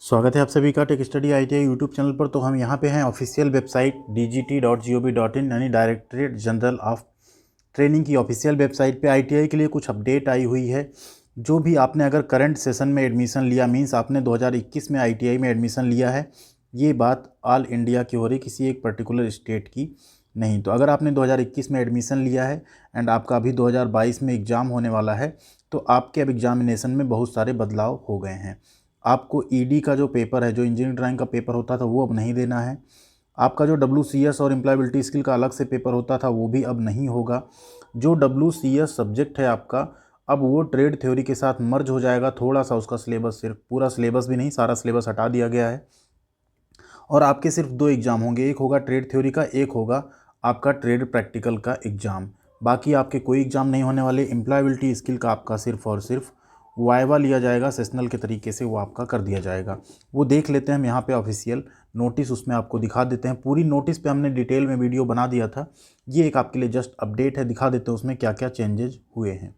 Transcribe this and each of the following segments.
स्वागत है आप सभी का tech study ITI YouTube channel पर। तो हम यहाँ पे हैं ऑफिशियल वेबसाइट dgt.gov.in यानी डायरेक्टरेट जनरल ऑफ ट्रेनिंग की ऑफिशियल वेबसाइट पे ITI के लिए कुछ अपडेट आई हुई है। जो भी आपने अगर करंट सेशन में एडमिशन लिया, मींस आपने 2021 में ITI में एडमिशन लिया है, ये बात ऑल इंडिया की हो रही, किसी एक पर्टिकुलर स्टेट की नहीं। तो अगर आपने 2021 में एडमिशन लिया है एंड आपका अभी 2022 में एग्ज़ाम होने वाला है, तो आपके अब एग्जामिनेशन में बहुत सारे बदलाव हो गए हैं। आपको ED का जो पेपर है, जो इंजीनियरिंग ड्राइंग का पेपर होता था, वो अब नहीं देना है। आपका जो WCS और एम्प्लॉयबिलिटी स्किल का अलग से पेपर होता था, वो भी अब नहीं होगा। जो WCS सब्जेक्ट है आपका, अब वो ट्रेड थ्योरी के साथ मर्ज हो जाएगा। थोड़ा सा उसका सिलेबस, सिर्फ पूरा सिलेबस भी नहीं, सारा सिलेबस हटा दिया गया है। और आपके सिर्फ 2 एग्ज़ाम होंगे, एक होगा ट्रेड थ्योरी का, एक होगा आपका ट्रेड प्रैक्टिकल का एग्ज़ाम। बाकी आपके कोई एग्ज़ाम नहीं होने वाले। एम्प्लॉयबिलिटी स्किल का आपका सिर्फ और सिर्फ वाइवा लिया जाएगा, सेशनल के तरीके से वो आपका कर दिया जाएगा। वो देख लेते हैं हम यहाँ पे ऑफिशियल नोटिस, उसमें आपको दिखा देते हैं। पूरी नोटिस पे हमने डिटेल में वीडियो बना दिया था, ये एक आपके लिए जस्ट अपडेट है, दिखा देते हैं उसमें क्या क्या चेंजेज हुए हैं।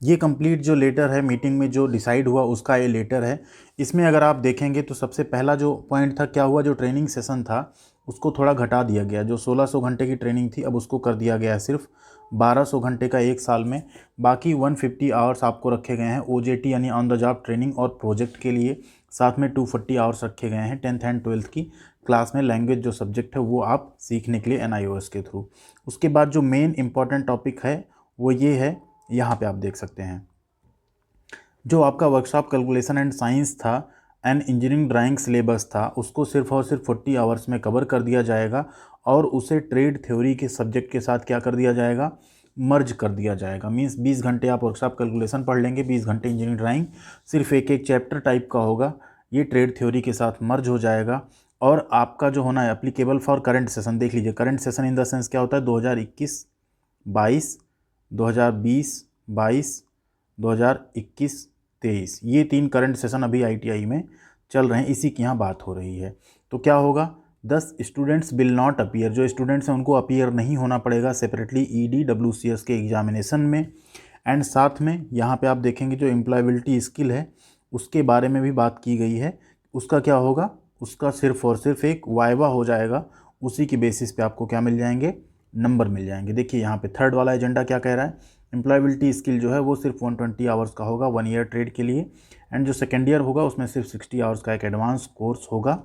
ये कंप्लीट जो लेटर है, मीटिंग में जो डिसाइड हुआ उसका ये लेटर है। इसमें अगर आप देखेंगे तो सबसे पहला जो पॉइंट था, क्या हुआ, जो ट्रेनिंग सेशन था उसको थोड़ा घटा दिया गया। जो 1600 घंटे की ट्रेनिंग थी, अब उसको कर दिया गया है सिर्फ 1200 घंटे का एक साल में। बाकी 150 आवर्स आपको रखे गए हैं OJT यानी ऑन द जॉब ट्रेनिंग और प्रोजेक्ट के लिए। साथ में 240 आवर्स रखे गए हैं 10th एंड 12th की क्लास में। लैंग्वेज जो सब्जेक्ट है वो आप सीखने के लिए NIOS के थ्रू। उसके बाद जो मेन इंपॉर्टेंट टॉपिक है वो ये है, यहाँ पे आप देख सकते हैं, जो आपका वर्कशॉप कैलकुलेशन एंड साइंस था एंड इंजीनियरिंग ड्राइंग सिलेबस था, उसको सिर्फ और सिर्फ 40 आवर्स में कवर कर दिया जाएगा और उसे ट्रेड थ्योरी के सब्जेक्ट के साथ क्या कर दिया जाएगा, मर्ज कर दिया जाएगा। मींस 20 घंटे आप वर्कशॉप कैलकुलेशन पढ़ लेंगे, 20 घंटे इंजीनियरिंग ड्राइंग, सिर्फ एक एक चैप्टर टाइप का होगा, ये ट्रेड थ्योरी के साथ मर्ज हो जाएगा। और आपका जो होना है एप्लीकेबल फॉर करंट सेशन, देख लीजिए current session in the sense क्या होता है, 2021 22, 2020 22, 2021 23, ये 3 करंट सेशन अभी ITI में चल रहे हैं, इसी की यहाँ बात हो रही है। तो क्या होगा, 10 स्टूडेंट्स विल नॉट अपीयर, जो स्टूडेंट्स हैं उनको अपीयर नहीं होना पड़ेगा सेपरेटली ED WCS के एग्जामिनेशन में। एंड साथ में यहाँ पे आप देखेंगे जो एम्प्लॉयबिलिटी स्किल है उसके बारे में भी बात की गई है। उसका क्या होगा, उसका सिर्फ और सिर्फ एक वाइवा हो जाएगा, उसी की बेसिस पे आपको क्या मिल जाएंगे, नंबर मिल जाएंगे। देखिए यहाँ पे थर्ड वाला एजेंडा क्या कह रहा है, एम्प्लॉयबिलिटी स्किल जो है वो सिर्फ 120 आवर्स का होगा 1 ईयर ट्रेड के लिए। एंड जो सेकेंड ईयर होगा उसमें सिर्फ 60 आवर्स का एक एडवांस कोर्स होगा।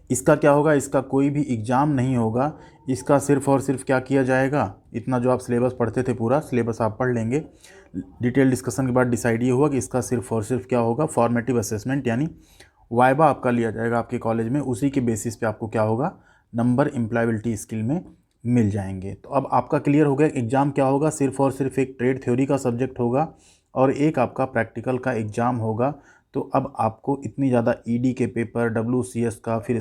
इसका क्या होगा, इसका कोई भी एग्ज़ाम नहीं होगा, इसका सिर्फ और सिर्फ क्या किया जाएगा, इतना जो आप सिलेबस पढ़ते थे पूरा सिलेबस आप पढ़ लेंगे, डिटेल डिस्कशन के बाद डिसाइड ये हुआ कि इसका सिर्फ और सिर्फ क्या होगा, फॉर्मेटिव असेसमेंट यानी वाइवा आपका लिया जाएगा आपके कॉलेज में, उसी के बेसिस पे आपको क्या होगा, नंबर एम्प्लॉयबिलिटी स्किल में मिल जाएंगे। तो अब आपका क्लियर हो गया एग्ज़ाम क्या होगा, सिर्फ और सिर्फ एक ट्रेड थ्योरी का सब्जेक्ट होगा और एक आपका प्रैक्टिकल का एग्ज़ाम होगा। तो अब आपको इतनी ज़्यादा ED के पेपर, WCS का, फिर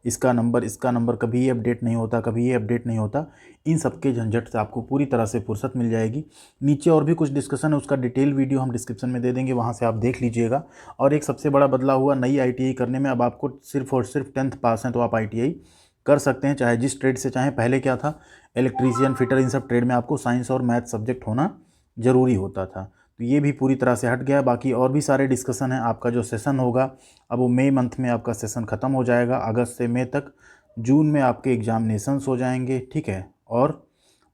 इसका नंबर कभी ये अपडेट नहीं होता, कभी ये अपडेट नहीं होता, इन सब के झंझट से आपको पूरी तरह से फुर्सत मिल जाएगी। नीचे और भी कुछ डिस्कशन है, उसका डिटेल वीडियो हम डिस्क्रिप्शन में दे देंगे, वहाँ से आप देख लीजिएगा। और एक सबसे बड़ा बदलाव हुआ नई ITI करने में, अब आपको सिर्फ और सिर्फ 10th पास हैं तो आप ITI कर सकते हैं, चाहे जिस ट्रेड से चाहें। पहले क्या था, इलेक्ट्रीशियन, फिटर, इन सब ट्रेड में आपको साइंस और मैथ सब्जेक्ट होना ज़रूरी होता था। तो ये भी पूरी तरह से हट गया। बाकी और भी सारे डिस्कशन हैं। आपका जो सेशन होगा अब वो मई मंथ में आपका सेशन ख़त्म हो जाएगा, अगस्त से मई तक। जून में आपके एग्जामिनेशंस हो जाएंगे, ठीक है। और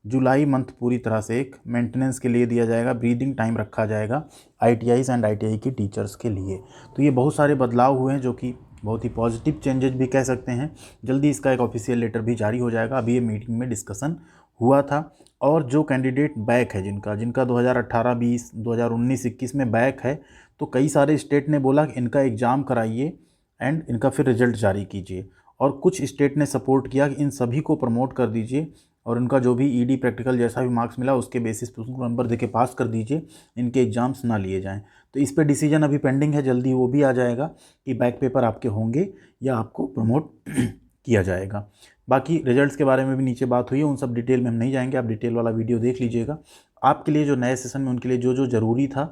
जुलाई मंथ पूरी तरह से एक मेंटेनेंस के लिए दिया जाएगा, ब्रीदिंग टाइम रखा जाएगा ITIs एंड ITI की टीचर्स के लिए। तो ये बहुत सारे बदलाव हुए हैं जो कि बहुत ही पॉजिटिव चेंजेस भी कह सकते हैं। जल्दी इसका एक ऑफिशियल लेटर भी जारी हो जाएगा। अभी ये मीटिंग में डिस्कशन हुआ था। और जो कैंडिडेट बैक है, जिनका 2018-20, 2019-21 में बैक है, तो कई सारे स्टेट ने बोला कि इनका एग्ज़ाम कराइए एंड इनका फिर रिजल्ट जारी कीजिए। और कुछ स्टेट ने सपोर्ट किया कि इन सभी को प्रमोट कर दीजिए और उनका जो भी ED प्रैक्टिकल जैसा भी मार्क्स मिला उसके बेसिस पर उनको नंबर देके पास कर दीजिए, इनके एग्ज़ाम्स ना लिए जाएं। तो इस पर डिसीजन अभी पेंडिंग है, जल्दी वो भी आ जाएगा कि बैक पेपर आपके होंगे या आपको प्रमोट किया जाएगा। बाकी रिजल्ट्स के बारे में भी नीचे बात हुई है, उन सब डिटेल में हम नहीं जाएंगे, आप डिटेल वाला वीडियो देख लीजिएगा। आपके लिए जो नए सेशन में उनके लिए जो जो ज़रूरी था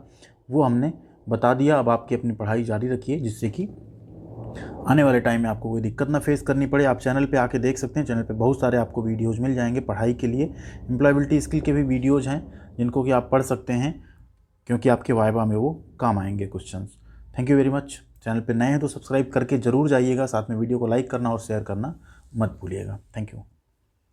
वो हमने बता दिया। अब आपकी अपनी पढ़ाई जारी रखिए, जिससे कि आने वाले टाइम में आपको कोई दिक्कत ना फेस करनी पड़े। आप चैनल पे आके देख सकते हैं, चैनल पे बहुत सारे आपको वीडियोज़ मिल जाएंगे पढ़ाई के लिए। एम्प्लॉयबिलिटी स्किल के भी वीडियोज़ हैं जिनको कि आप पढ़ सकते हैं, क्योंकि आपके वाइवा में वो काम आएंगे questions. Thank you very much. Channel पे नए हैं तो सब्सक्राइब करके ज़रूर जाइएगा, साथ में वीडियो को लाइक करना और शेयर करना मत भूलिएगा। Thank you.